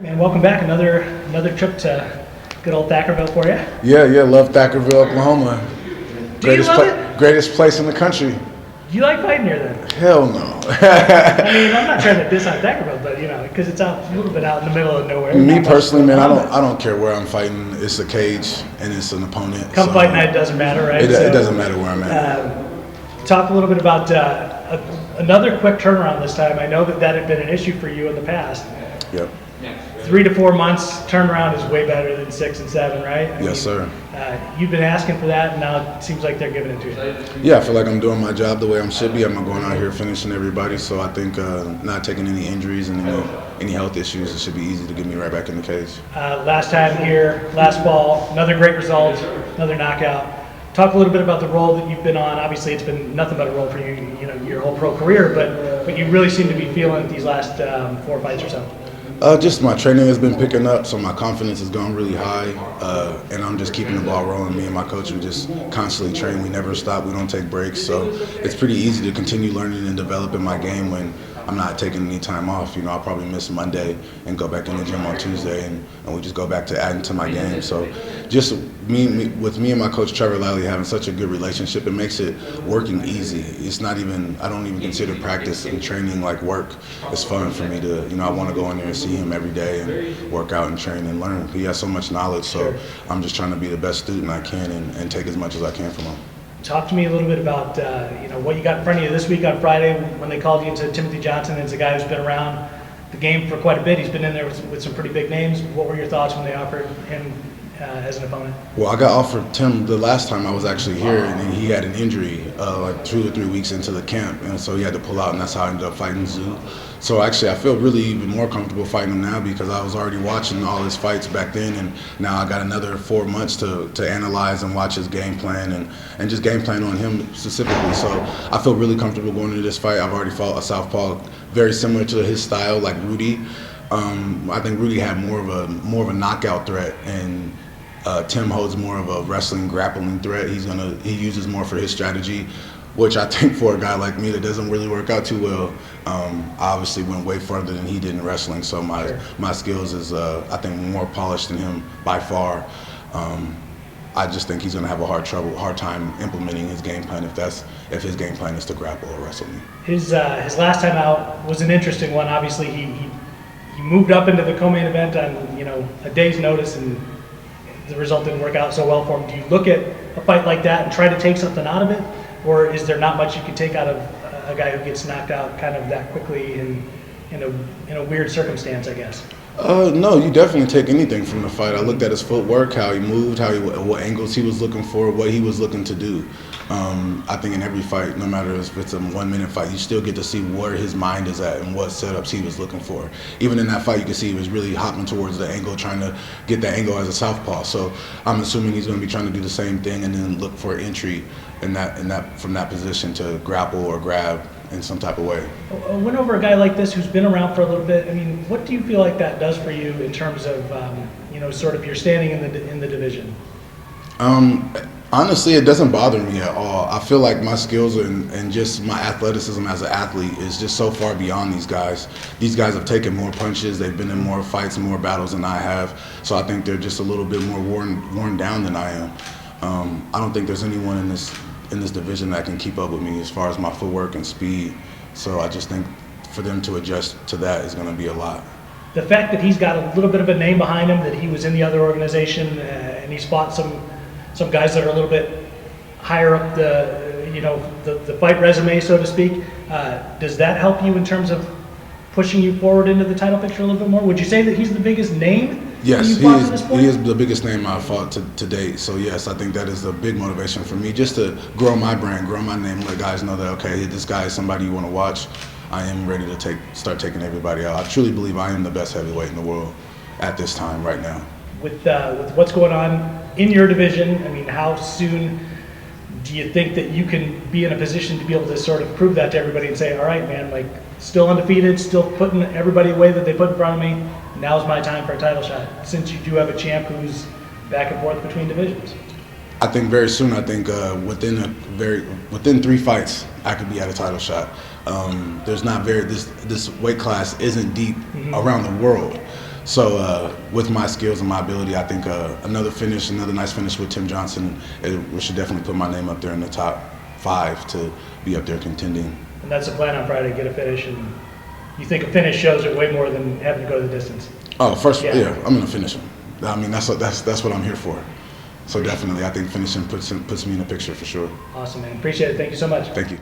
Man, welcome back. Another trip to good old Thackerville for you. Yeah, love Thackerville, Oklahoma. Do you love it? Greatest place in the country. Do you like fighting here then? Hell no. I mean, I'm not trying to diss on Thackerville, but because it's out a little bit out in the middle of nowhere. Me personally, man, I don't care where I'm fighting. It's a cage and it's an opponent. Come fight night, it doesn't matter, right? It doesn't matter where I'm at. Talk a little bit about another quick turnaround this time. I know that had been an issue for you in the past. Yep. 3 to 4 months turnaround is way better than 6 and 7, right? Yes, sir. You've been asking for that, and now it seems like they're giving it to you. Yeah, I feel like I'm doing my job the way I should be. I'm not going out here finishing everybody, so I think not taking any injuries and any health issues, it should be easy to get me right back in the cage. Last time here, last fall, another great result, another knockout. Talk a little bit about the role that you've been on. Obviously, it's been nothing but a role for you, your whole pro career, but you really seem to be feeling these last 4 fights or so. Just my training has been picking up, so my confidence has gone really high, and I'm just keeping the ball rolling. Me and my coach, we just constantly train. We never stop. We don't take breaks, so it's pretty easy to continue learning and developing my game when I'm not taking any time off. I'll probably miss Monday and go back in the gym on Tuesday, and we just go back to adding to my game. So just with me and my coach Trevor Lally having such a good relationship, it makes it working easy. It's not even, I don't even consider practice and training like work. It's fun for me to, I want to go in there and see him every day and work out and train and learn. He has so much knowledge, so I'm just trying to be the best student I can and take as much as I can from him. Talk to me a little bit about what you got in front of you this week on Friday when they called you into Timothy Johnson. It's a guy who's been around the game for quite a bit. He's been in there with some pretty big names. What were your thoughts when they offered him as an opponent? Well, I got offered Tim the last time I was actually here, and he had an injury like 2 or 3 weeks into the camp, and so he had to pull out, and that's how I ended up fighting Zoo. So actually, I feel really even more comfortable fighting him now because I was already watching all his fights back then, and now I got another 4 months to analyze and watch his game plan and just game plan on him specifically. So I feel really comfortable going into this fight. I've already fought a southpaw very similar to his style, like Rudy. I think Rudy had more of a knockout threat, and Tim holds more of a wrestling, grappling threat. He uses more for his strategy, which I think for a guy like me that doesn't really work out too well, I obviously went way further than he did in wrestling. So my skills is I think more polished than him by far. I just think he's going to have a hard time implementing his game plan if his game plan is to grapple or wrestle me. His last time out was an interesting one. Obviously, he moved up into the co-main event on a day's notice, and the result didn't work out so well for him. Do you look at a fight like that and try to take something out of it, or is there not much you can take out of a guy who gets knocked out kind of that quickly in a weird circumstance, I guess? No, you definitely take anything from the fight. I looked at his footwork, how he moved, what angles he was looking for, what he was looking to do. I think in every fight, no matter if it's a 1 minute fight, you still get to see where his mind is at and what setups he was looking for. Even in that fight, you can see he was really hopping towards the angle, trying to get the angle as a southpaw. So I'm assuming he's going to be trying to do the same thing and then look for entry from that position to grapple or grab in some type of way. A win over a guy like this who's been around for a little bit, I mean, what do you feel like that does for you in terms of sort of your standing in the division? Honestly, it doesn't bother me at all. I feel like my skills and just my athleticism as an athlete is just so far beyond these guys. These guys have taken more punches, they've been in more fights and more battles than I have, so I think they're just a little bit more worn down than I am. I don't think there's anyone in this division that can keep up with me as far as my footwork and speed, so I just think for them to adjust to that is going to be a lot. The fact that he's got a little bit of a name behind him, that he was in the other organization and he's fought some guys that are a little bit higher up the fight resume, so to speak, does that help you in terms of pushing you forward into the title picture a little bit more? Would you say that he's the biggest name? Yes, he is the biggest name I've fought to date. So yes, I think that is a big motivation for me, just to grow my brand, grow my name, let guys know that, okay, this guy is somebody you want to watch. I am ready to start taking everybody out. I truly believe I am the best heavyweight in the world at this time right now. With what's going on in your division, I mean, how soon do you think that you can be in a position to be able to sort of prove that to everybody and say, all right, man, like, still undefeated, still putting everybody away that they put in front of me, now's my time for a title shot, since you do have a champ who's back and forth between divisions? I think very soon. I think within 3 fights, I could be at a title shot. There's not this weight class isn't deep around the world. So with my skills and my ability, I think another nice finish with Tim Johnson, we should definitely put my name up there in the top 5 to be up there contending. And that's the plan on Friday, get a finish, and you think a finish shows it way more than having to go the distance. Oh, first, yeah, I'm gonna finish him. I mean, that's what I'm here for. So definitely, I think finishing puts me in the picture for sure. Awesome, man. Appreciate it. Thank you so much. Thank you.